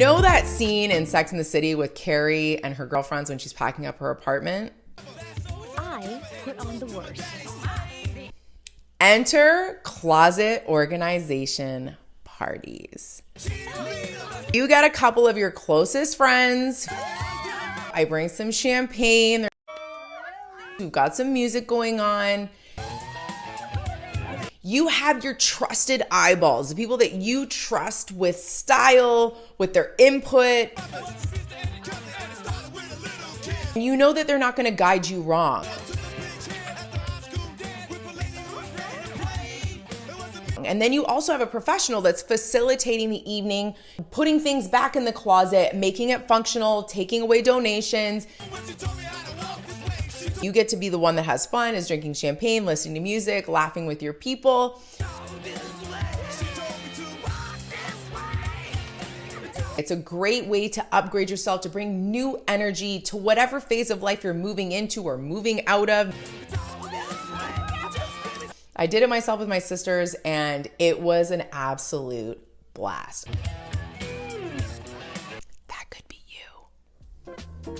know that scene in Sex and the City with Carrie and her girlfriends when she's packing up her apartment? I put on the worst. Enter closet organization parties. You got a couple of your closest friends. I bring some champagne. We've got some music going on. You have your trusted eyeballs, the people that you trust with style, with their input. You know that they're not going to guide you wrong. And then you also have a professional that's facilitating the evening, putting things back in the closet, making it functional, taking away donations. You get to be the one that has fun, is drinking champagne, listening to music, laughing with your people. It's a great way to upgrade yourself, to bring new energy to whatever phase of life you're moving into or moving out of. I did it myself with my sisters, and it was an absolute blast. That could be you.